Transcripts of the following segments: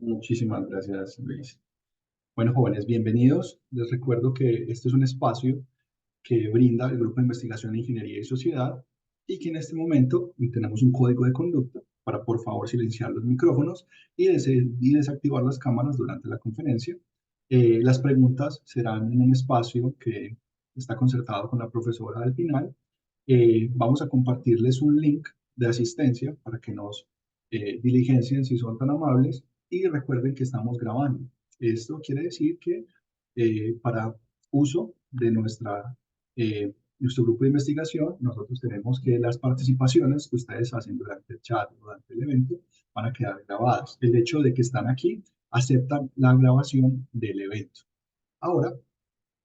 Muchísimas gracias, Luis. Bueno, jóvenes, bienvenidos. Les recuerdo que este es un espacio que brinda el Grupo de Investigación en Ingeniería y Sociedad y que en este momento tenemos un código de conducta para, por favor, silenciar los micrófonos y desactivar las cámaras durante la conferencia. Las preguntas serán en un espacio que está concertado con la profesora al final. Vamos a compartirles un link de asistencia para que nos diligencien si son tan amables y recuerden que estamos grabando. Esto quiere decir que para uso de nuestro grupo de investigación, nosotros tenemos que las participaciones que ustedes hacen durante el chat, durante el evento, van a quedar grabadas. El hecho de que están aquí aceptan la grabación del evento. Ahora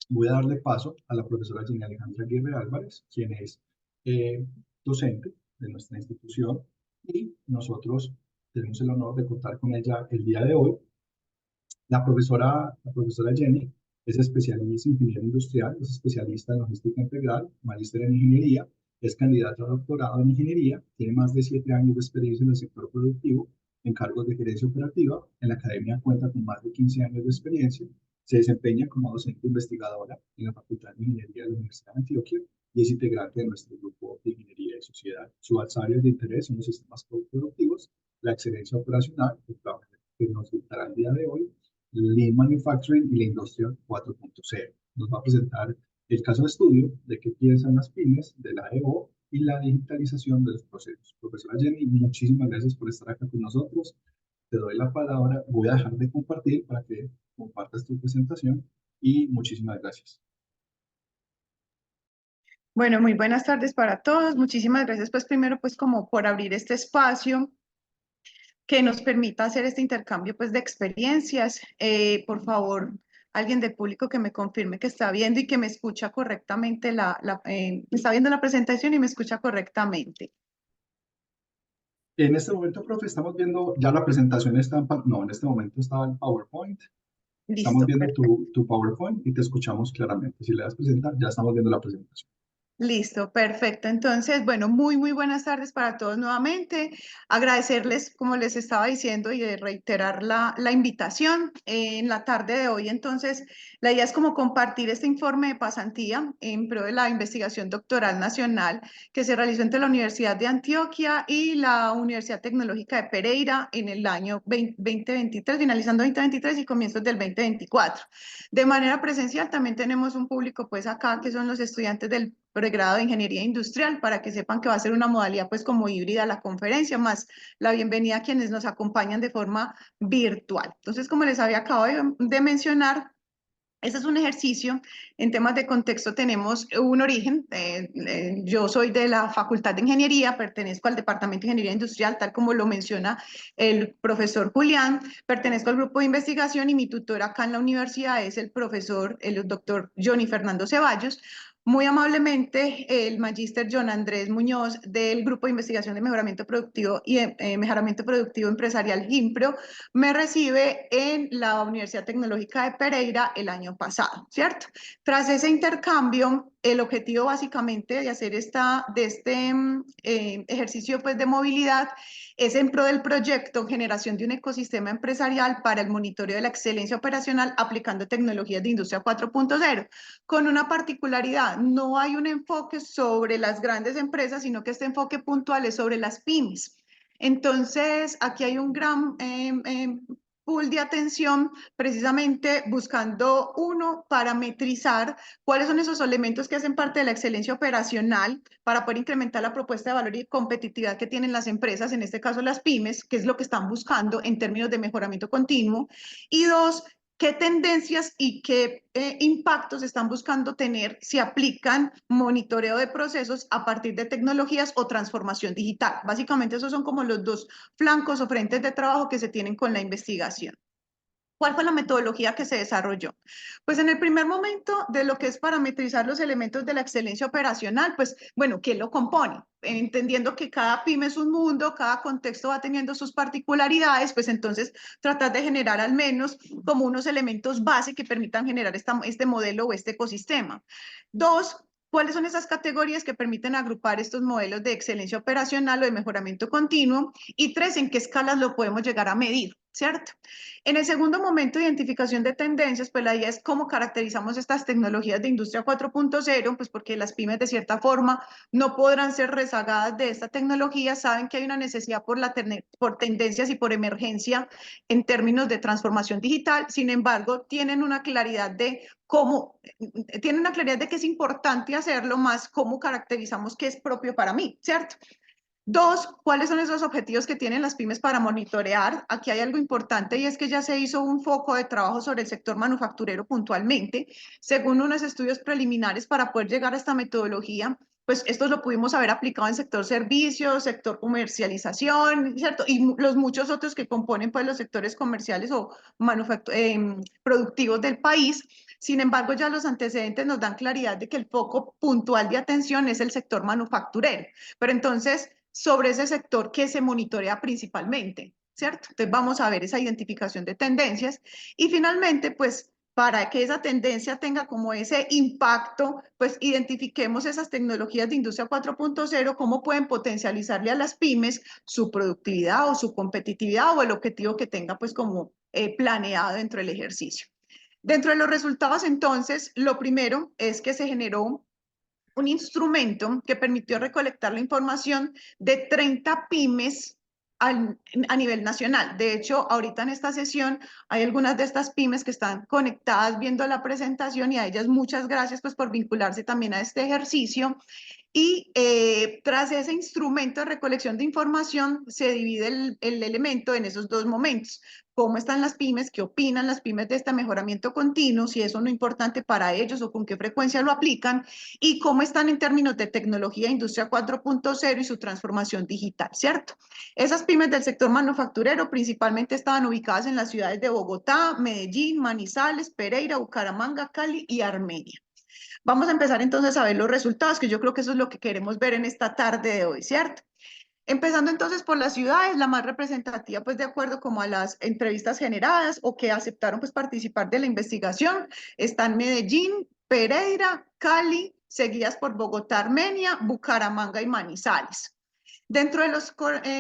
voy a darle paso a la profesora Jenny Alejandra Aguirre Álvarez, quien es eh, docente de nuestra institución y nosotros tenemos el honor de contar con ella el día de hoy. La profesora Jenny es especialista en ingeniería industrial, es especialista en logística integral, magíster en ingeniería, es candidata a doctorado en ingeniería, tiene más de 7 años de experiencia en el sector productivo, en cargos de gerencia operativa. En la academia cuenta con más de 15 años de experiencia. Se desempeña como docente investigadora en la Facultad de Ingeniería de la Universidad de Antioquia y es integrante de nuestro grupo de Ingeniería y Sociedad. Sus áreas de interés son los sistemas productivos, la excelencia operacional, que nos visitará el día de hoy, Lean Manufacturing y la industria 4.0. Nos va a presentar el caso de estudio de qué piensan las pymes de la EO y la digitalización de los procesos. Profesora Jenny, muchísimas gracias por estar acá con nosotros. Te doy la palabra. Voy a dejar de compartir para que compartas tu presentación y muchísimas gracias. Bueno, muy buenas tardes para todos. Muchísimas gracias, pues primero, pues como por abrir este espacio que nos permita hacer este intercambio, pues de experiencias. Por favor, alguien del público que me confirme que está viendo y que me escucha correctamente está viendo la presentación y me escucha correctamente. En este momento, profe, estamos viendo, ya la presentación está no, en este momento está en PowerPoint. Estamos Listo, viendo perfecto. tu PowerPoint y te escuchamos claramente. Si le das presentar, ya estamos viendo la presentación. Listo, perfecto. Entonces, bueno, muy buenas tardes para todos nuevamente. Agradecerles, como les estaba diciendo, y de reiterar la invitación en la tarde de hoy. Entonces, la idea es como compartir este informe de pasantía en pro de la investigación doctoral nacional que se realizó entre la Universidad de Antioquia y la Universidad Tecnológica de Pereira en el año 2023, finalizando 2023 y comienzos del 2024. De manera presencial también tenemos un público pues acá que son los estudiantes del pregrado de Ingeniería Industrial para que sepan que va a ser una modalidad pues como híbrida la conferencia, más la bienvenida a quienes nos acompañan de forma virtual. Entonces, como les había acabado de mencionar, este es un ejercicio. En temas de contexto tenemos un origen. Yo soy de la Facultad de Ingeniería, pertenezco al Departamento de Ingeniería Industrial, tal como lo menciona el profesor Julián. Pertenezco al grupo de investigación y mi tutor acá en la universidad es el doctor Johnny Fernando Ceballos. Muy amablemente, el magíster John Andrés Muñoz del Grupo de Investigación de Mejoramiento Productivo y Mejoramiento Productivo Empresarial GIMPRO me recibe en la Universidad Tecnológica de Pereira el año pasado, ¿cierto? Tras ese intercambio, el objetivo básicamente de hacer este ejercicio pues, de movilidad es en pro del proyecto Generación de un ecosistema empresarial para el monitoreo de la excelencia operacional aplicando tecnologías de industria 4.0, con una particularidad: no hay un enfoque sobre las grandes empresas, sino que este enfoque puntual es sobre las pymes. Entonces, aquí hay un gran pool de atención precisamente buscando, uno, parametrizar cuáles son esos elementos que hacen parte de la excelencia operacional para poder incrementar la propuesta de valor y competitividad que tienen las empresas, en este caso las pymes, que es lo que están buscando en términos de mejoramiento continuo. Y dos, qué tendencias y qué impactos están buscando tener si aplican monitoreo de procesos a partir de tecnologías o transformación digital. Básicamente esos son como los dos flancos o frentes de trabajo que se tienen con la investigación. ¿Cuál fue la metodología que se desarrolló? Pues en el primer momento de lo que es parametrizar los elementos de la excelencia operacional, pues bueno, ¿qué lo compone? Entendiendo que cada pyme es un mundo, cada contexto va teniendo sus particularidades, pues entonces tratar de generar al menos como unos elementos base que permitan generar este modelo o este ecosistema. Dos, ¿cuáles son esas categorías que permiten agrupar estos modelos de excelencia operacional o de mejoramiento continuo? Y tres, ¿en qué escalas lo podemos llegar a medir? ¿cierto? En el segundo momento, identificación de tendencias, pues la idea es cómo caracterizamos estas tecnologías de industria 4.0, pues porque las pymes de cierta forma no podrán ser rezagadas de esta tecnología, saben que hay una necesidad por tendencias y por emergencia en términos de transformación digital, sin embargo, tienen una claridad de cómo, tienen una claridad de que es importante hacerlo, más cómo caracterizamos qué es propio para mí, ¿cierto? Dos, ¿cuáles son esos objetivos que tienen las pymes para monitorear? Aquí hay algo importante y es que ya se hizo un foco de trabajo sobre el sector manufacturero puntualmente. Según unos estudios preliminares para poder llegar a esta metodología, pues esto lo pudimos haber aplicado en sector servicios, sector comercialización, ¿cierto? Y los muchos otros que componen pues los sectores comerciales o productivos del país. Sin embargo, ya los antecedentes nos dan claridad de que el foco puntual de atención es el sector manufacturero. Pero entonces, sobre ese sector que se monitorea principalmente, ¿cierto? Entonces vamos a ver esa identificación de tendencias y finalmente, pues para que esa tendencia tenga como ese impacto, pues identifiquemos esas tecnologías de industria 4.0, cómo pueden potencializarle a las pymes su productividad o su competitividad o el objetivo que tenga pues como planeado dentro del ejercicio. Dentro de los resultados, entonces, lo primero es que se generó un instrumento que permitió recolectar la información de 30 pymes a nivel nacional. De hecho, ahorita en esta sesión hay algunas de estas pymes que están conectadas viendo la presentación y a ellas muchas gracias pues por vincularse también a este ejercicio. Y tras ese instrumento de recolección de información se divide el elemento en esos dos momentos. ¿Cómo están las pymes? ¿Qué opinan las pymes de este mejoramiento continuo? Si eso no es importante para ellos o con qué frecuencia lo aplican. Y cómo están en términos de tecnología, industria 4.0 y su transformación digital, ¿cierto? Esas pymes del sector manufacturero principalmente estaban ubicadas en las ciudades de Bogotá, Medellín, Manizales, Pereira, Bucaramanga, Cali y Armenia. Vamos a empezar entonces a ver los resultados, que yo creo que eso es lo que queremos ver en esta tarde de hoy, ¿cierto? Empezando entonces por las ciudades, la más representativa, pues de acuerdo como a las entrevistas generadas o que aceptaron pues participar de la investigación, están Medellín, Pereira, Cali, seguidas por Bogotá, Armenia, Bucaramanga y Manizales. Dentro de los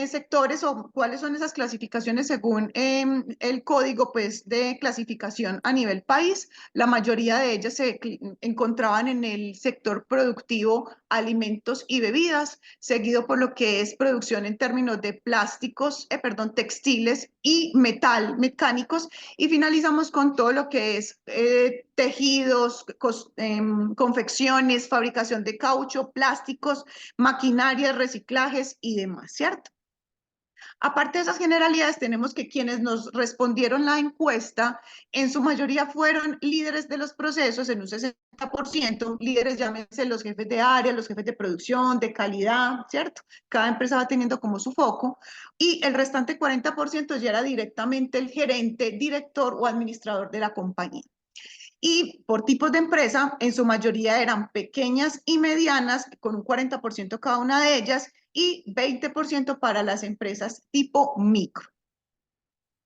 sectores o cuáles son esas clasificaciones según el código pues, de clasificación a nivel país, la mayoría de ellas se encontraban en el sector productivo, alimentos y bebidas, seguido por lo que es producción en términos de plásticos, textiles y mecánicos, y finalizamos con todo lo que es tejidos, confecciones, fabricación de caucho, plásticos, maquinaria, reciclajes y demás, ¿cierto? Aparte de esas generalidades, tenemos que quienes nos respondieron la encuesta, en su mayoría fueron líderes de los procesos, en un 60%, líderes, llámense los jefes de área, los jefes de producción, de calidad, ¿cierto? Cada empresa va teniendo como su foco, y el restante 40% ya era directamente el gerente, director o administrador de la compañía. Y por tipos de empresa, en su mayoría eran pequeñas y medianas, con un 40% cada una de ellas, y 20% para las empresas tipo micro.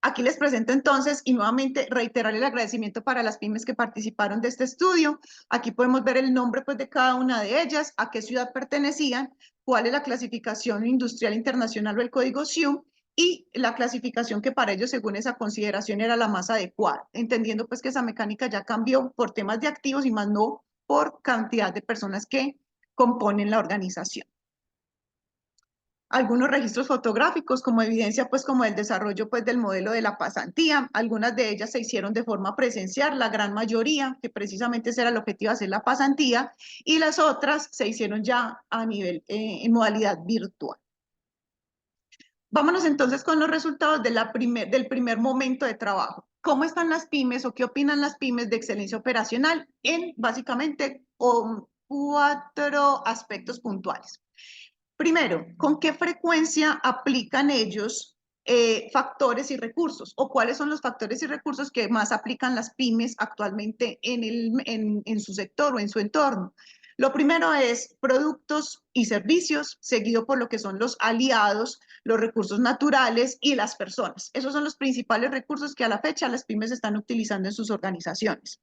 Aquí les presento entonces y nuevamente reiterar el agradecimiento para las pymes que participaron de este estudio. Aquí podemos ver el nombre pues, de cada una de ellas, a qué ciudad pertenecían, cuál es la clasificación industrial internacional o el código SIU y la clasificación que para ellos según esa consideración era la más adecuada, entendiendo pues que esa mecánica ya cambió por temas de activos y más no por cantidad de personas que componen la organización. Algunos registros fotográficos como evidencia pues como el desarrollo pues del modelo de la pasantía, algunas de ellas se hicieron de forma presencial, la gran mayoría, que precisamente ese era el objetivo de hacer la pasantía, y las otras se hicieron ya a nivel, en modalidad virtual. Vámonos entonces con los resultados del primer momento de trabajo. ¿Cómo están las pymes o qué opinan las pymes de excelencia operacional en básicamente 4 aspectos puntuales? Primero, ¿con qué frecuencia aplican ellos factores y recursos? ¿O cuáles son los factores y recursos que más aplican las pymes actualmente en su sector o en su entorno? Lo primero es productos y servicios, seguido por lo que son los aliados, los recursos naturales y las personas. Esos son los principales recursos que a la fecha las pymes están utilizando en sus organizaciones.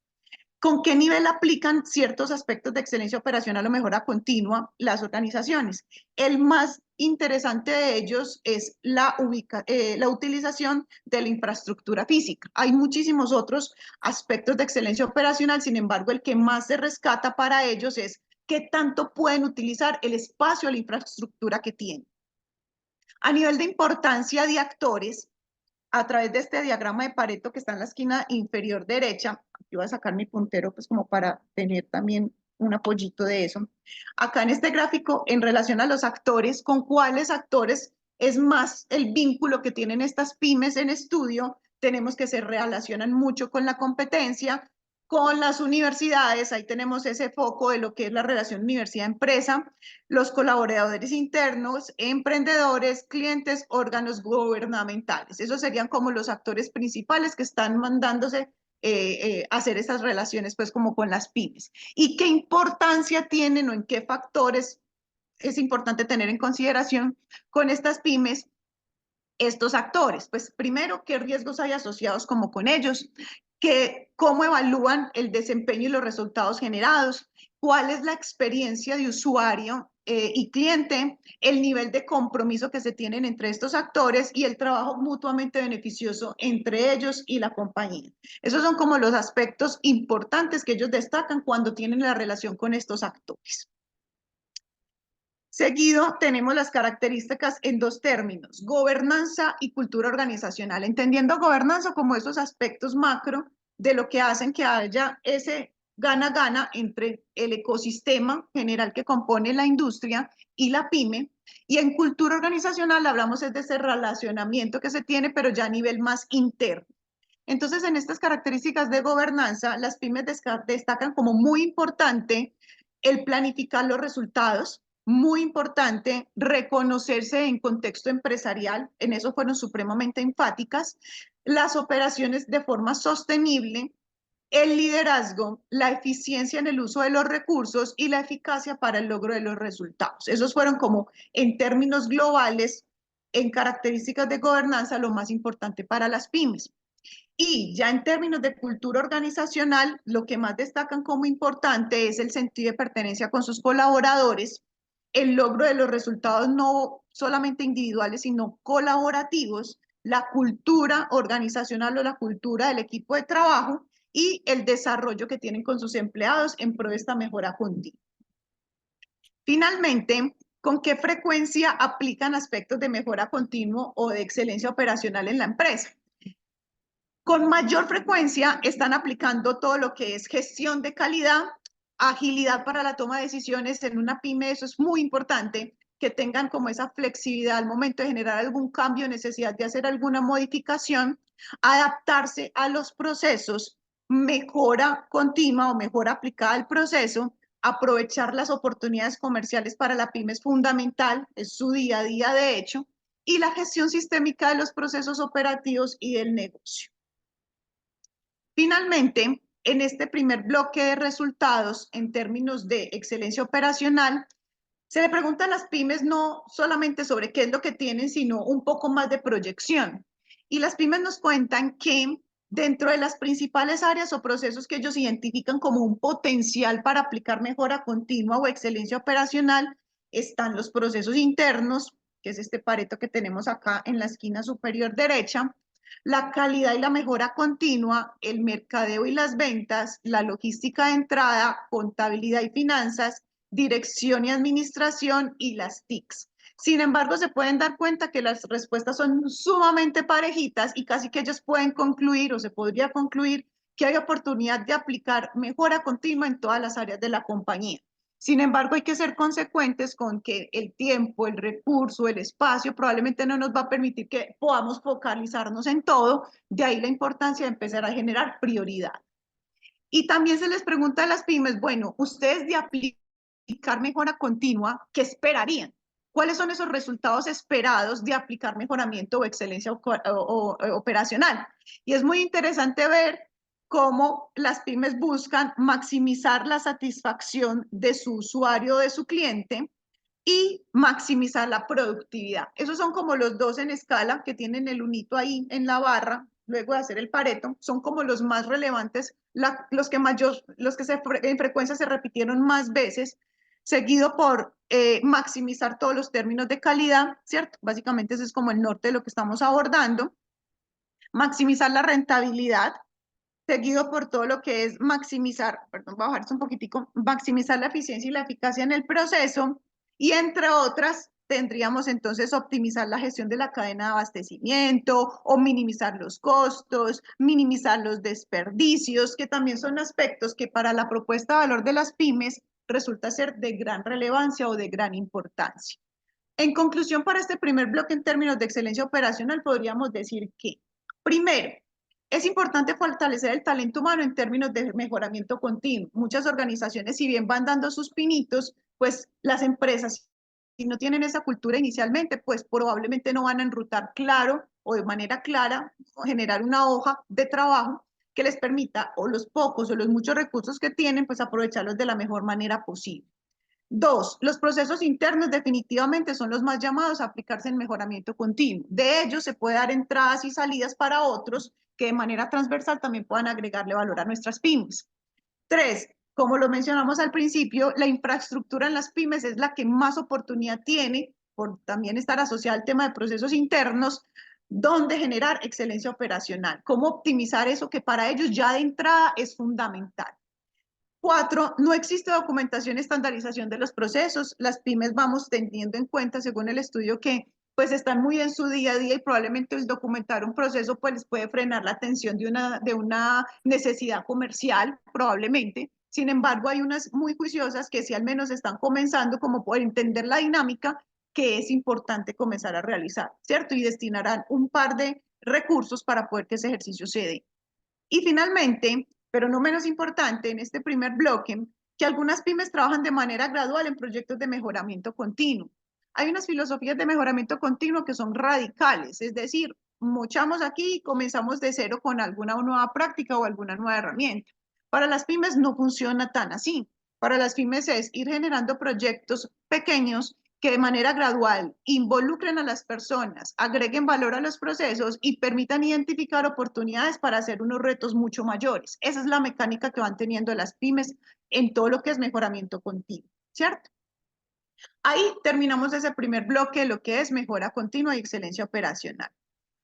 ¿Con qué nivel aplican ciertos aspectos de excelencia operacional o mejora continua las organizaciones? El más interesante de ellos es la utilización de la infraestructura física. Hay muchísimos otros aspectos de excelencia operacional, sin embargo, el que más se rescata para ellos es qué tanto pueden utilizar el espacio, la infraestructura que tienen. A nivel de importancia de actores, a través de este diagrama de Pareto que está en la esquina inferior derecha, yo voy a sacar mi puntero pues como para tener también un apoyito de eso. Acá en este gráfico, en relación a los actores, ¿con cuáles actores es más el vínculo que tienen estas pymes en estudio? Tenemos que se relacionan mucho con la competencia, con las universidades, ahí tenemos ese foco de lo que es la relación universidad-empresa, los colaboradores internos, emprendedores, clientes, órganos gubernamentales. Esos serían como los actores principales que están mandándose hacer esas relaciones pues como con las pymes. ¿Y qué importancia tienen o en qué factores es importante tener en consideración con estas pymes estos actores? Pues primero, ¿qué riesgos hay asociados como con ellos? ¿Cómo evalúan el desempeño y los resultados generados? ¿Cuál es la experiencia de usuario y cliente? El nivel de compromiso que se tienen entre estos actores y el trabajo mutuamente beneficioso entre ellos y la compañía. Esos son como los aspectos importantes que ellos destacan cuando tienen la relación con estos actores. Seguido, tenemos las características en dos términos, gobernanza y cultura organizacional, entendiendo gobernanza como esos aspectos macro de lo que hacen que haya ese gana-gana entre el ecosistema general que compone la industria y la pyme, y en cultura organizacional hablamos de ese relacionamiento que se tiene, pero ya a nivel más interno. Entonces, en estas características de gobernanza, las pymes destacan como muy importante el planificar los resultados, muy importante reconocerse en contexto empresarial, en eso fueron supremamente enfáticas, las operaciones de forma sostenible, el liderazgo, la eficiencia en el uso de los recursos y la eficacia para el logro de los resultados. Esos fueron como en términos globales, en características de gobernanza, lo más importante para las pymes. Y ya en términos de cultura organizacional, lo que más destacan como importante es el sentido de pertenencia con sus colaboradores, el logro de los resultados no solamente individuales, sino colaborativos, la cultura organizacional o la cultura del equipo de trabajo y el desarrollo que tienen con sus empleados en pro de esta mejora continua. Finalmente, ¿con qué frecuencia aplican aspectos de mejora continua o de excelencia operacional en la empresa? Con mayor frecuencia están aplicando todo lo que es gestión de calidad, agilidad para la toma de decisiones en una pyme, eso es muy importante, que tengan como esa flexibilidad al momento de generar algún cambio, necesidad de hacer alguna modificación, adaptarse a los procesos, mejora continua o mejora aplicada al proceso, aprovechar las oportunidades comerciales para la pyme es fundamental, es su día a día de hecho, y la gestión sistémica de los procesos operativos y del negocio. Finalmente, en este primer bloque de resultados en términos de excelencia operacional, se le pregunta a las pymes no solamente sobre qué es lo que tienen, sino un poco más de proyección. Y las pymes nos cuentan que dentro de las principales áreas o procesos que ellos identifican como un potencial para aplicar mejora continua o excelencia operacional, están los procesos internos, que es este pareto que tenemos acá en la esquina superior derecha, la calidad y la mejora continua, el mercadeo y las ventas, la logística de entrada, contabilidad y finanzas, dirección y administración y las TICs. Sin embargo, se pueden dar cuenta que las respuestas son sumamente parejitas y casi que ellos pueden concluir o se podría concluir que hay oportunidad de aplicar mejora continua en todas las áreas de la compañía. Sin embargo, hay que ser consecuentes con que el tiempo, el recurso, el espacio probablemente no nos va a permitir que podamos focalizarnos en todo, de ahí la importancia de empezar a generar prioridad. Y también se les pregunta a las pymes, bueno, ustedes de aplicar mejora continua, ¿qué esperarían? ¿Cuáles son esos resultados esperados de aplicar mejoramiento o excelencia operacional? Y es muy interesante ver cómo las pymes buscan maximizar la satisfacción de su usuario, de su cliente, y maximizar la productividad. Esos son como los dos en escala que tienen el unito ahí en la barra luego de hacer el Pareto, son como los más relevantes, los que en frecuencia se repitieron más veces, seguido por maximizar todos los términos de calidad, ¿cierto? Básicamente ese es como el norte de lo que estamos abordando. Maximizar la rentabilidad, seguido por todo lo que es maximizar, perdón, voy a bajar esto un poquitico, maximizar la eficiencia y la eficacia en el proceso, y entre otras tendríamos entonces optimizar la gestión de la cadena de abastecimiento o minimizar los costos, minimizar los desperdicios, que también son aspectos que para la propuesta de valor de las pymes resulta ser de gran relevancia o de gran importancia. En conclusión, para este primer bloque en términos de excelencia operacional, podríamos decir que, primero, es importante fortalecer el talento humano en términos de mejoramiento continuo. Muchas organizaciones, si bien van dando sus pinitos, pues las empresas, si no tienen esa cultura inicialmente, pues probablemente no van a enrutar claro o de manera clara o generar una hoja de trabajo que les permita o los pocos o los muchos recursos que tienen, pues aprovecharlos de la mejor manera posible. Dos, los procesos internos definitivamente son los más llamados a aplicarse en mejoramiento continuo. De ellos se puede dar entradas y salidas para otros que de manera transversal también puedan agregarle valor a nuestras pymes. Tres, como lo mencionamos al principio, la infraestructura en las pymes es la que más oportunidad tiene por también estar asociada al tema de procesos internos, donde generar excelencia operacional. Cómo optimizar eso que para ellos ya de entrada es fundamental. Cuatro, no existe documentación y estandarización de los procesos. Las pymes vamos teniendo en cuenta, según el estudio, que pues están muy en su día a día y probablemente el documentar un proceso pues les puede frenar la atención de una necesidad comercial, probablemente. Sin embargo, hay unas muy juiciosas que sí al menos están comenzando como por entender la dinámica que es importante comenzar a realizar, ¿cierto? Y destinarán un par de recursos para poder que ese ejercicio se dé. Y finalmente, pero no menos importante, en este primer bloque, que algunas pymes trabajan de manera gradual en proyectos de mejoramiento continuo. Hay unas filosofías de mejoramiento continuo que son radicales, es decir, mochamos aquí y comenzamos de cero con alguna nueva práctica o alguna nueva herramienta. Para las pymes no funciona tan así. Para las pymes es ir generando proyectos pequeños que de manera gradual involucren a las personas, agreguen valor a los procesos y permitan identificar oportunidades para hacer unos retos mucho mayores. Esa es la mecánica que van teniendo las pymes en todo lo que es mejoramiento continuo, ¿cierto? Ahí terminamos ese primer bloque, lo que es mejora continua y excelencia operacional.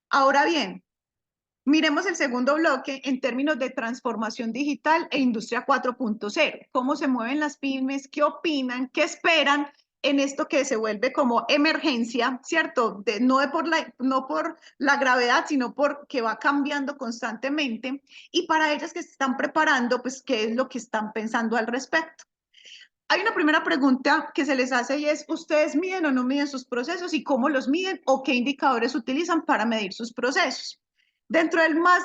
Ahora bien, miremos el segundo bloque en términos de transformación digital e industria 4.0. ¿Cómo se mueven las pymes? ¿Qué opinan? ¿Qué esperan en esto que se vuelve como emergencia, ¿cierto? No por la gravedad, sino porque va cambiando constantemente. Y para ellas que se están preparando, pues, ¿qué es lo que están pensando al respecto? Hay una primera pregunta que se les hace y es, ¿ustedes miden o no miden sus procesos y cómo los miden o qué indicadores utilizan para medir sus procesos? Dentro del más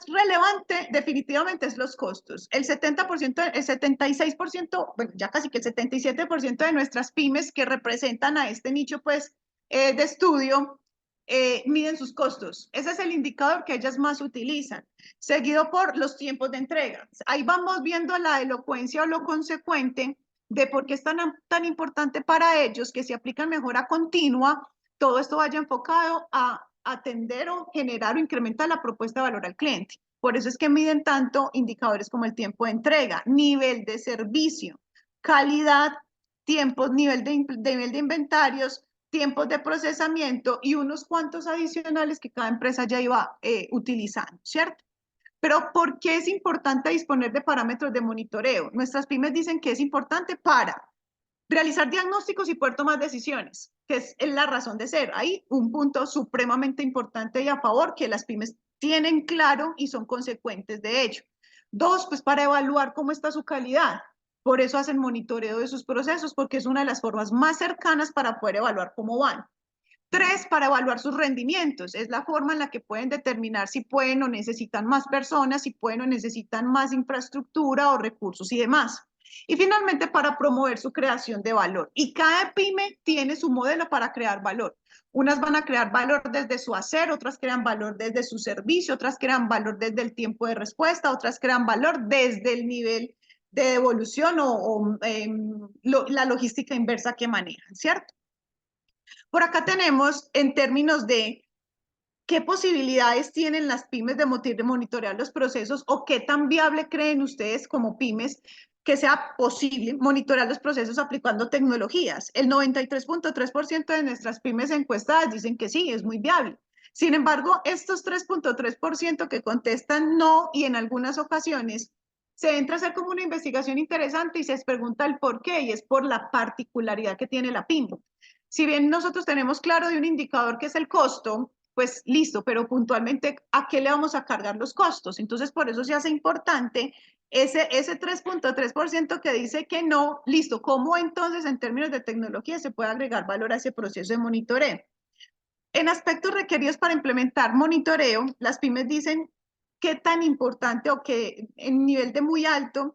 relevante definitivamente es los costos. El 70%, el 76%, bueno, ya casi que el 77% de nuestras pymes que representan a este nicho pues de estudio miden sus costos. Ese es el indicador que ellas más utilizan, seguido por los tiempos de entrega. Ahí vamos viendo la elocuencia o lo consecuente de por qué es tan importante para ellos que se aplican mejora continua, todo esto vaya enfocado a atender o generar o incrementar la propuesta de valor al cliente. Por eso es que miden tanto indicadores como el tiempo de entrega, nivel de servicio, calidad, tiempos, nivel de inventarios, tiempos de procesamiento y unos cuantos adicionales que cada empresa ya iba utilizando, ¿cierto? Pero ¿por qué es importante disponer de parámetros de monitoreo? Nuestras pymes dicen que es importante para realizar diagnósticos y poder tomar decisiones, que es la razón de ser. Hay un punto supremamente importante y a favor que las pymes tienen claro y son consecuentes de ello. Dos, pues para evaluar cómo está su calidad. Por eso hacen monitoreo de sus procesos, porque es una de las formas más cercanas para poder evaluar cómo van. Tres, para evaluar sus rendimientos. Es la forma en la que pueden determinar si pueden o necesitan más personas, si pueden o necesitan más infraestructura o recursos y demás. Y finalmente, para promover su creación de valor. Y cada pyme tiene su modelo para crear valor. Unas van a crear valor desde su hacer, otras crean valor desde su servicio, otras crean valor desde el tiempo de respuesta, otras crean valor desde el nivel de devolución la logística inversa que manejan, ¿cierto? Por acá tenemos en términos de ¿qué posibilidades tienen las pymes de monitorear los procesos o qué tan viable creen ustedes como pymes que sea posible monitorear los procesos aplicando tecnologías? El 93.3% de nuestras pymes encuestadas dicen que sí, es muy viable. Sin embargo, estos 3.3% que contestan no y en algunas ocasiones se entra a hacer como una investigación interesante y se pregunta el por qué y es por la particularidad que tiene la pyme. Si bien nosotros tenemos claro de un indicador que es el costo, pues listo, pero puntualmente, ¿a qué le vamos a cargar los costos? Entonces, por eso se hace importante ese 3.3% que dice que no, listo, ¿cómo entonces en términos de tecnología se puede agregar valor a ese proceso de monitoreo? En aspectos requeridos para implementar monitoreo, las pymes dicen qué tan importante o qué en nivel de muy alto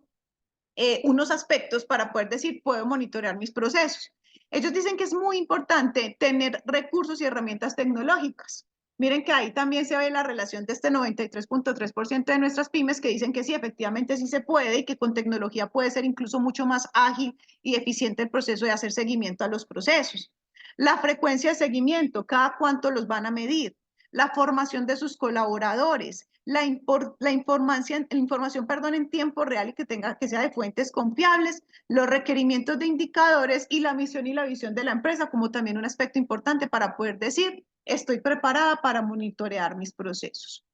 unos aspectos para poder decir, puedo monitorear mis procesos. Ellos dicen que es muy importante tener recursos y herramientas tecnológicas. Miren que ahí también se ve la relación de este 93.3% de nuestras pymes que dicen que sí, efectivamente sí se puede y que con tecnología puede ser incluso mucho más ágil y eficiente el proceso de hacer seguimiento a los procesos. La frecuencia de seguimiento, cada cuánto los van a medir, la formación de sus colaboradores, la información en tiempo real y que sea de fuentes confiables, los requerimientos de indicadores y la misión y la visión de la empresa como también un aspecto importante para poder decir, estoy preparada para monitorear mis procesos.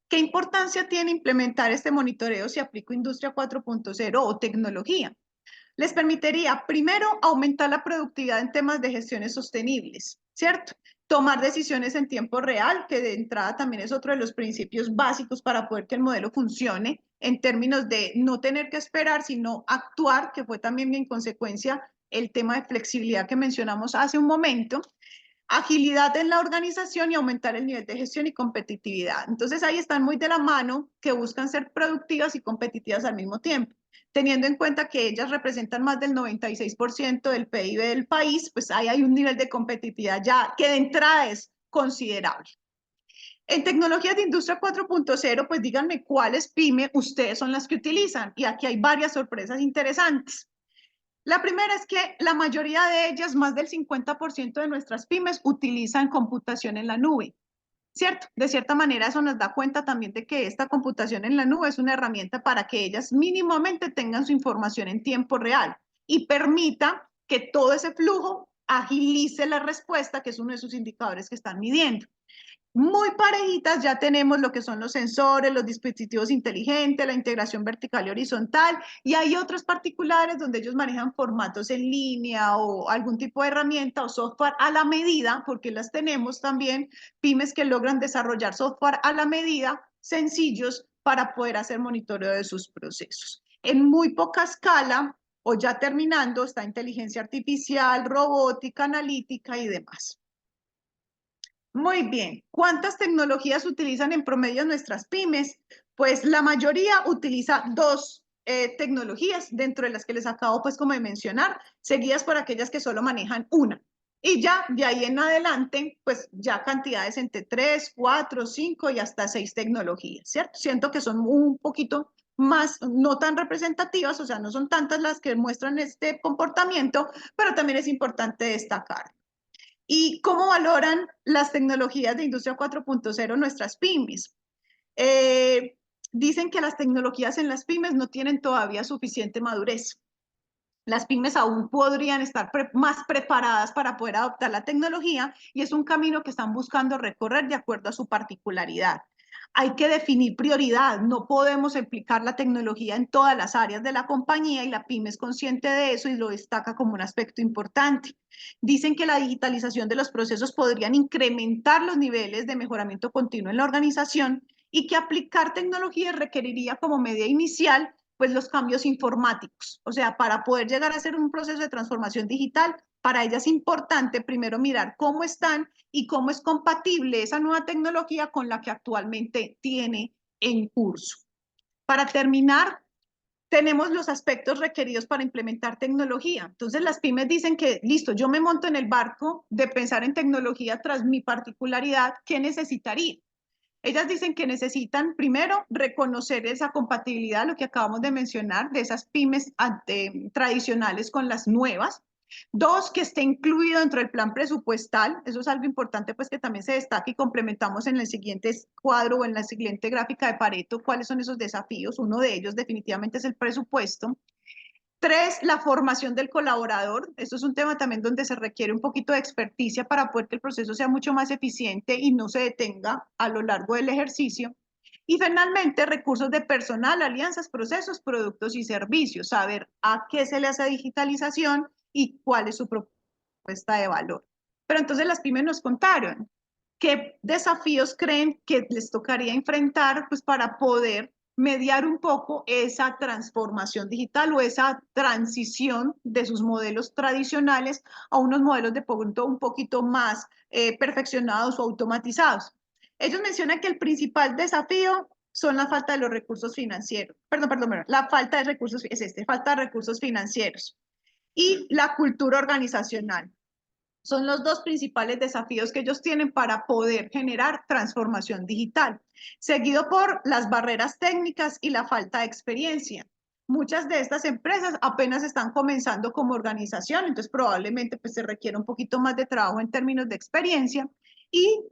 ¿Qué importancia tiene implementar este monitoreo si aplico Industria 4.0 o tecnología? Les permitiría, primero, aumentar la productividad en temas de gestiones sostenibles, ¿cierto? Tomar decisiones en tiempo real, que de entrada también es otro de los principios básicos para poder que el modelo funcione, en términos de no tener que esperar, sino actuar, que fue también en consecuencia el tema de flexibilidad que mencionamos hace un momento, agilidad en la organización y aumentar el nivel de gestión y competitividad. Entonces ahí están muy de la mano que buscan ser productivas y competitivas al mismo tiempo. Teniendo en cuenta que ellas representan más del 96% del PIB del país, pues ahí hay un nivel de competitividad ya que de entrada es considerable. En tecnologías de industria 4.0, pues díganme cuáles pymes ustedes son las que utilizan. Y aquí hay varias sorpresas interesantes. La primera es que la mayoría de ellas, más del 50% de nuestras pymes, utilizan computación en la nube, ¿cierto? De cierta manera eso nos da cuenta también de que esta computación en la nube es una herramienta para que ellas mínimamente tengan su información en tiempo real y permita que todo ese flujo agilice la respuesta, que es uno de sus indicadores que están midiendo. Muy parejitas ya tenemos lo que son los sensores, los dispositivos inteligentes, la integración vertical y horizontal, y hay otros particulares donde ellos manejan formatos en línea o algún tipo de herramienta o software a la medida, porque las tenemos también, pymes que logran desarrollar software a la medida, sencillos para poder hacer monitoreo de sus procesos. En muy poca escala, o ya terminando, está inteligencia artificial, robótica, analítica y demás. Muy bien. ¿Cuántas tecnologías utilizan en promedio nuestras pymes? Pues la mayoría utiliza dos tecnologías, dentro de las que les acabo pues como de mencionar, seguidas por aquellas que solo manejan una. Y ya de ahí en adelante, pues ya cantidades entre 3, 4, 5 y hasta 6 tecnologías, ¿cierto? Siento que son un poquito más, no tan representativas, o sea, no son tantas las que muestran este comportamiento, pero también es importante destacar. ¿Y cómo valoran las tecnologías de Industria 4.0 nuestras pymes? Eh, Dicen que las tecnologías en las pymes no tienen todavía suficiente madurez. Las pymes aún podrían estar más preparadas para poder adoptar la tecnología y es un camino que están buscando recorrer de acuerdo a su particularidad. Hay que definir prioridad, no podemos aplicar la tecnología en todas las áreas de la compañía y la pyme es consciente de eso y lo destaca como un aspecto importante. Dicen que la digitalización de los procesos podrían incrementar los niveles de mejoramiento continuo en la organización y que aplicar tecnología requeriría como medida inicial pues los cambios informáticos. O sea, para poder llegar a hacer un proceso de transformación digital, para ella es importante primero mirar cómo están y cómo es compatible esa nueva tecnología con la que actualmente tiene en curso. Para terminar, tenemos los aspectos requeridos para implementar tecnología. Entonces las pymes dicen que, listo, yo me monto en el barco de pensar en tecnología tras mi particularidad, ¿qué necesitaría? Ellas dicen que necesitan primero reconocer esa compatibilidad, lo que acabamos de mencionar, de esas pymes tradicionales con las nuevas. Dos, que esté incluido dentro del plan presupuestal. Eso es algo importante, pues que también se destaque y complementamos en el siguiente cuadro o en la siguiente gráfica de Pareto cuáles son esos desafíos. Uno de ellos definitivamente es el presupuesto. Tres, la formación del colaborador. Esto es un tema también donde se requiere un poquito de experticia para poder que el proceso sea mucho más eficiente y no se detenga a lo largo del ejercicio. Y finalmente, recursos de personal, alianzas, procesos, productos y servicios. Saber a qué se le hace digitalización y cuál es su propuesta de valor. Pero entonces las pymes nos contaron qué desafíos creen que les tocaría enfrentar pues, para poder mediar un poco esa transformación digital o esa transición de sus modelos tradicionales a unos modelos de punto un poquito más perfeccionados o automatizados. Ellos mencionan que el principal desafío son la falta de los recursos financieros, perdón, la falta de recursos, falta de recursos financieros y la cultura organizacional. Son los dos principales desafíos que ellos tienen para poder generar transformación digital, seguido por las barreras técnicas y la falta de experiencia. Muchas de estas empresas apenas están comenzando como organización, entonces probablemente pues, se requiere un poquito más de trabajo en términos de experiencia y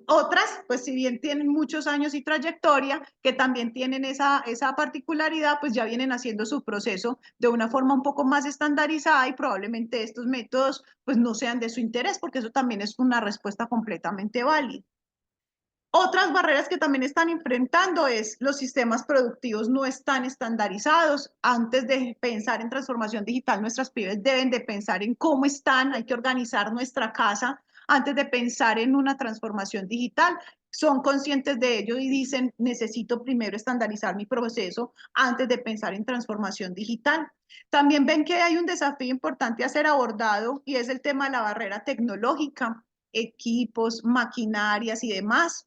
otras, pues si bien tienen muchos años y trayectoria, que también tienen esa particularidad, pues ya vienen haciendo su proceso de una forma un poco más estandarizada y probablemente estos métodos pues no sean de su interés, porque eso también es una respuesta completamente válida. Otras barreras que también están enfrentando es los sistemas productivos no están estandarizados. Antes de pensar en transformación digital, nuestras pymes deben de pensar en cómo están, hay que organizar nuestra casa antes de pensar en una transformación digital. Son conscientes de ello y dicen, necesito primero estandarizar mi proceso antes de pensar en transformación digital. También ven que hay un desafío importante a ser abordado y es el tema de la barrera tecnológica, equipos, maquinarias y demás.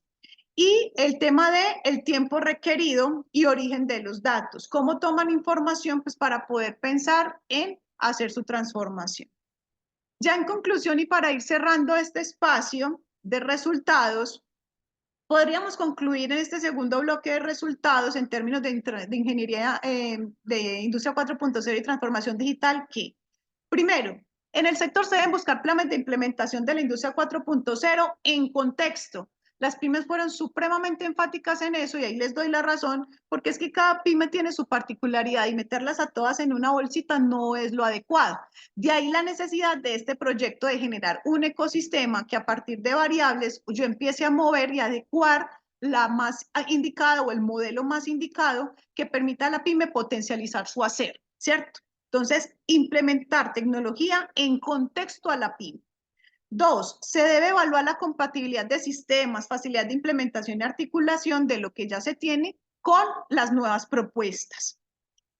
Y el tema de el tiempo requerido y origen de los datos. ¿Cómo toman información? Pues para poder pensar en hacer su transformación. Ya en conclusión y para ir cerrando este espacio de resultados, podríamos concluir en este segundo bloque de resultados en términos de ingeniería de industria 4.0 y transformación digital que, primero, en el sector se deben buscar planes de implementación de la industria 4.0 en contexto. Las pymes fueron supremamente enfáticas en eso y ahí les doy la razón, porque es que cada pyme tiene su particularidad y meterlas a todas en una bolsita no es lo adecuado. De ahí la necesidad de este proyecto de generar un ecosistema que a partir de variables yo empiece a mover y adecuar la más indicada o el modelo más indicado que permita a la pyme potencializar su hacer, ¿cierto? Entonces, implementar tecnología en contexto a la pyme. Dos, se debe evaluar la compatibilidad de sistemas, facilidad de implementación y articulación de lo que ya se tiene con las nuevas propuestas.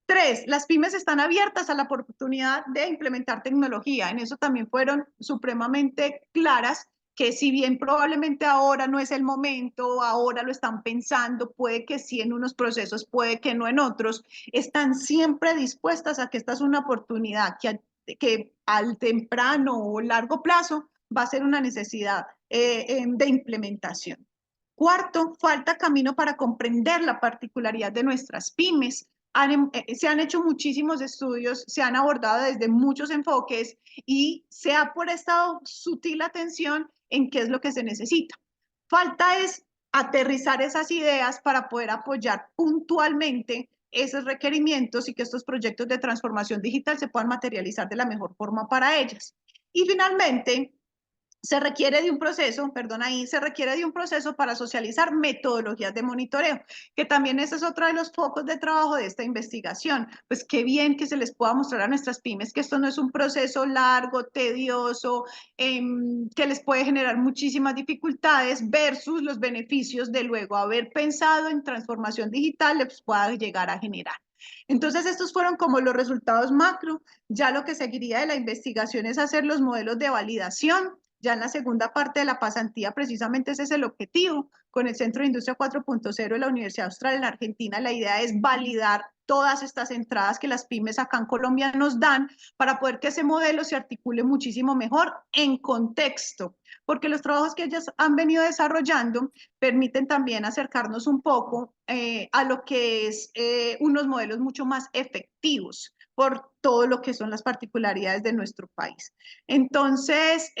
Tres, las pymes están abiertas a la oportunidad de implementar tecnología. En eso también fueron supremamente claras que si bien probablemente ahora no es el momento, ahora lo están pensando, puede que sí en unos procesos, puede que no en otros, están siempre dispuestas a que esta es una oportunidad que al temprano o largo plazo va a ser una necesidad de implementación. Cuarto, falta camino para comprender la particularidad de nuestras pymes. Se han hecho muchísimos estudios, se han abordado desde muchos enfoques y se ha prestado sutil atención en qué es lo que se necesita. Falta es aterrizar esas ideas para poder apoyar puntualmente esos requerimientos y que estos proyectos de transformación digital se puedan materializar de la mejor forma para ellas. Y finalmente, se requiere de un proceso, perdón, ahí se requiere de un proceso para socializar metodologías de monitoreo, que también ese es otro de los focos de trabajo de esta investigación. Pues qué bien que se les pueda mostrar a nuestras pymes que esto no es un proceso largo, tedioso, que les puede generar muchísimas dificultades versus los beneficios de luego haber pensado en transformación digital les pueda llegar a generar. Entonces, estos fueron como los resultados macro. Ya lo que seguiría de la investigación es hacer los modelos de validación. Ya en la segunda parte de la pasantía, precisamente ese es el objetivo. Con el Centro de Industria 4.0 de la Universidad Austral en Argentina, la idea es validar todas estas entradas que las pymes acá en Colombia nos dan para poder que ese modelo se articule muchísimo mejor en contexto, porque los trabajos que ellas han venido desarrollando permiten también acercarnos un poco a lo que es unos modelos mucho más efectivos, por todo lo que son las particularidades de nuestro país. Entonces,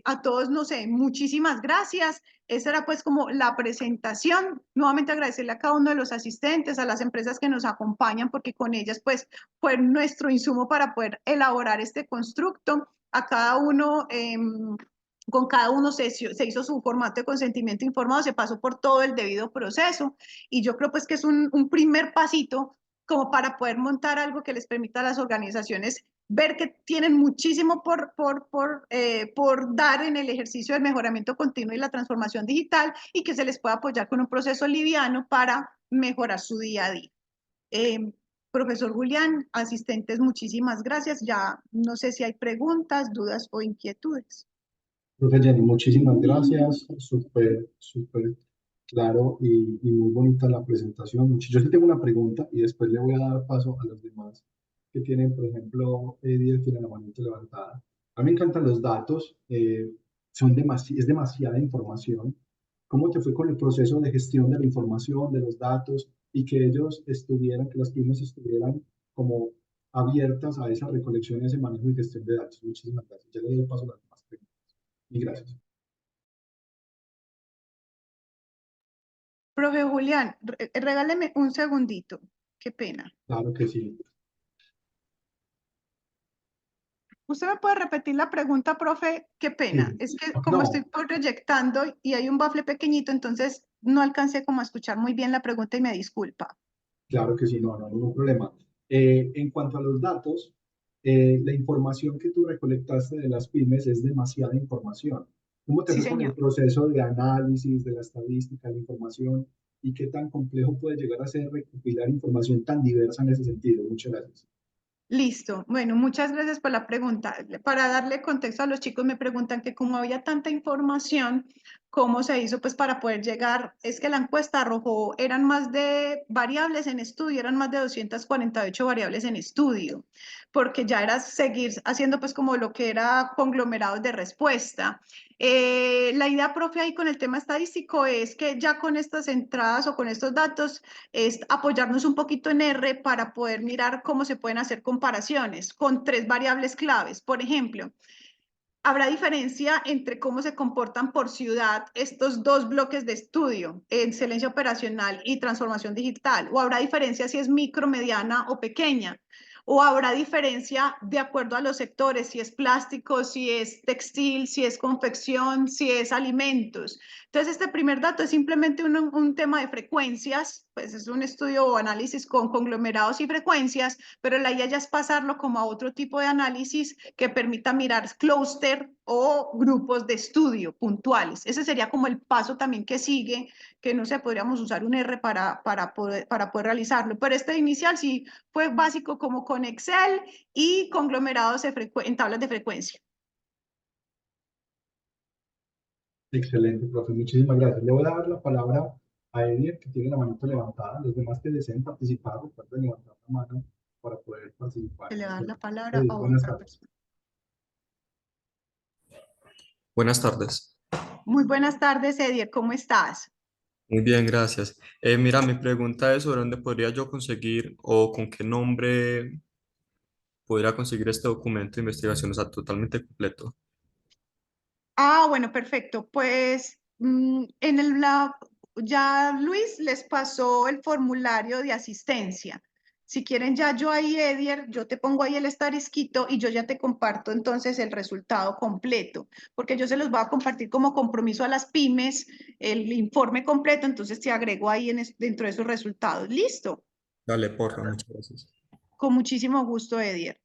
a todos, no sé, muchísimas gracias. Esa era pues como la presentación. Nuevamente agradecerle a cada uno de los asistentes, a las empresas que nos acompañan, porque con ellas pues fue nuestro insumo para poder elaborar este constructo. A cada uno, con cada uno se hizo su formato de consentimiento informado, se pasó por todo el debido proceso y yo creo pues que es un primer pasito como para poder montar algo que les permita a las organizaciones ver que tienen muchísimo por dar en el ejercicio del mejoramiento continuo y la transformación digital y que se les pueda apoyar con un proceso liviano para mejorar su día a día. Profesor Julián, asistentes, muchísimas gracias. Ya no sé si hay preguntas, dudas o inquietudes. Profe Jenny, muchísimas gracias, súper, súper claro y muy bonita la presentación. Yo sí tengo una pregunta y después le voy a dar paso a los demás que tienen, por ejemplo, Eddie tiene la manita levantada. A mí me encantan los datos, es demasiada información. ¿Cómo te fue con el proceso de gestión de la información, de los datos y que ellos estuvieran, que las pymes estuvieran como abiertas a esa recolección y ese manejo y gestión de datos? Muchísimas gracias. Ya le doy paso a las demás preguntas. Y gracias. Profe Julián, regáleme un segundito. Qué pena. Claro que sí. ¿Usted me puede repetir la pregunta, profe? Qué pena. Sí. Es que como estoy No, proyectando y hay un bafle pequeñito, entonces no alcancé como a escuchar muy bien la pregunta y me disculpa. claro que sí, no, no, ningún problema. En cuanto a los datos, la información que tú recolectaste de las pymes es demasiada información. ¿Cómo te Sí, fue con el señor. proceso de análisis de la estadística, la información y qué tan complejo puede llegar a ser recopilar información tan diversa en ese sentido? Muchas gracias. Listo. Bueno, muchas gracias por la pregunta. Para darle contexto a los chicos, me preguntan que como había tanta información, ¿cómo se hizo pues para poder llegar? Es que la encuesta arrojó, eran más de variables en estudio, eran más de 248 variables en estudio, porque ya era seguir haciendo pues como lo que era conglomerados de respuesta. La idea, profe, ahí con el tema estadístico es que ya con estas entradas o con estos datos, es apoyarnos un poquito en R para poder mirar cómo se pueden hacer comparaciones con tres variables claves. Por ejemplo, habrá diferencia entre cómo se comportan por ciudad estos dos bloques de estudio, excelencia operacional y transformación digital, o habrá diferencia si es micro, mediana o pequeña, o habrá diferencia de acuerdo a los sectores, si es plástico, si es textil, si es confección, si es alimentos. Entonces, este primer dato es simplemente un tema de frecuencias, pues es un estudio o análisis con conglomerados y frecuencias, pero la idea ya es pasarlo como a otro tipo de análisis que permita mirar clúster o grupos de estudio puntuales. Ese sería como el paso también que sigue, que no sé, podríamos usar un R para poder realizarlo, pero este inicial sí fue básico como con Excel y conglomerados en tablas de frecuencia. Excelente, profe. Muchísimas gracias. Le voy a dar la palabra a Edier, que tiene la manito levantada. Los demás que deseen participar, recuerden levantar la mano para poder participar Se en le da este. la palabra Edier, a buenas otra tardes. persona. Buenas tardes. Muy buenas tardes, Edier, ¿cómo estás? Muy bien, gracias. Mira, mi pregunta es sobre dónde podría yo conseguir o con qué nombre podría conseguir este documento de investigación, o sea, totalmente completo. Ah, bueno, perfecto. Pues ya Luis les pasó el formulario de asistencia. Si quieren ya yo ahí, Edier, yo te pongo ahí el estarisquito y yo ya te comparto entonces el resultado completo, porque yo se los voy a compartir como compromiso a las pymes, el informe completo, entonces te agrego ahí dentro de esos resultados. Listo. Dale, porfa, muchas gracias. Con muchísimo gusto, Edier.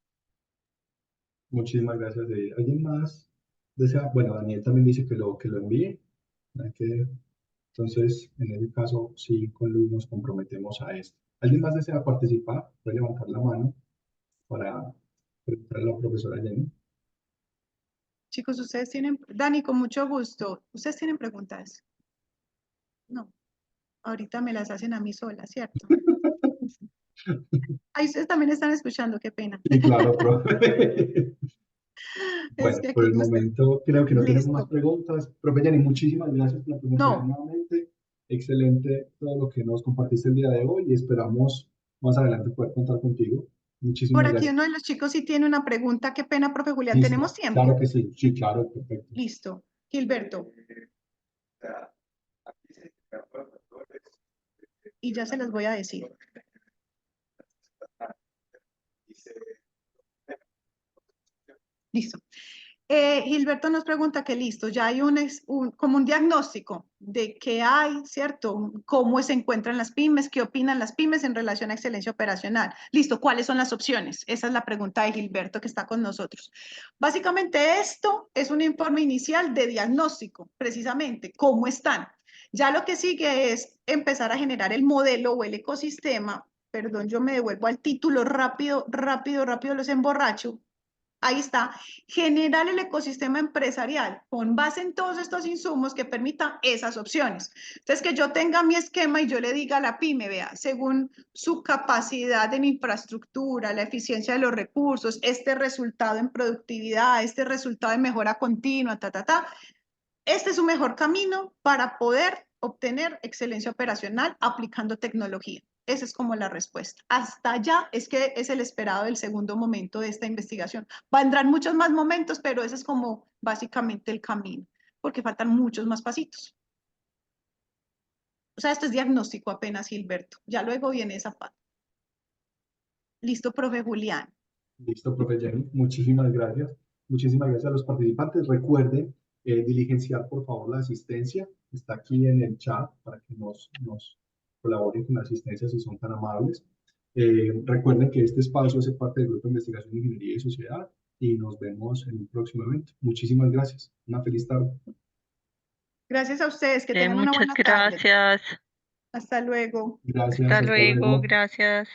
Muchísimas gracias, Edier. ¿Alguien más desea? Bueno, Daniel también dice que lo envíe. Hay que- Entonces, en ese caso, sí, con Luis nos comprometemos a esto. ¿Alguien más desea participar? Puede levantar la mano para preguntarle a la profesora Jenny. Chicos, ustedes tienen, Dani, con mucho gusto. ¿Ustedes tienen preguntas? No, ahorita me las hacen a mí sola, ¿cierto? Ahí ustedes también están escuchando, qué pena. Sí, claro, profe. Es Bueno, que por aquí el no está. momento creo que no tenemos más Listo. preguntas. Profe Jenny, muchísimas gracias por la presentación No, nuevamente. Excelente todo lo que nos compartiste el día de hoy y esperamos más adelante poder contar contigo. Por Muchísimas aquí gracias. uno de los chicos sí tiene una pregunta. Qué pena, profe Julián. Listo. ¿Tenemos tiempo? Claro que sí. Sí, claro, perfecto. Listo. Gilberto. Y ya se las voy a decir. Listo. Gilberto nos pregunta que listo, ya hay como un diagnóstico de qué hay, ¿cierto? Cómo se encuentran las pymes, qué opinan las pymes en relación a excelencia operacional. Listo, ¿cuáles son las opciones? Esa es la pregunta de Gilberto que está con nosotros. Básicamente esto es un informe inicial de diagnóstico, precisamente, cómo están. Ya lo que sigue es empezar a generar el modelo o el ecosistema. Perdón, yo me devuelvo al título rápido, los emborracho. Ahí está, generar el ecosistema empresarial con base en todos estos insumos que permitan esas opciones. Entonces, que yo tenga mi esquema y yo le diga a la pyme, vea, según su capacidad en infraestructura, la eficiencia de los recursos, este resultado en productividad, este resultado en mejora continua, este es su mejor camino para poder obtener excelencia operacional aplicando tecnología. Esa es como la respuesta. Hasta allá es que es el esperado del segundo momento de esta investigación. Vendrán muchos más momentos, pero ese es como básicamente el camino, porque faltan muchos más pasitos. O sea, esto es diagnóstico apenas, Gilberto. Ya luego viene esa parte. Listo, profe Julián. Listo, profe Jenny. Muchísimas gracias. Muchísimas gracias a los participantes. Recuerden diligenciar, por favor, la asistencia. Está aquí en el chat para que nos colaboren con la asistencia si son tan amables. Recuerden que este espacio hace parte del Grupo de Investigación, Ingeniería y Sociedad y nos vemos en un próximo evento. Muchísimas gracias. Una feliz tarde. Gracias a ustedes. Que tengan una Muchas buena tarde. gracias. Hasta luego. Gracias. Hasta Hasta luego. luego. Gracias.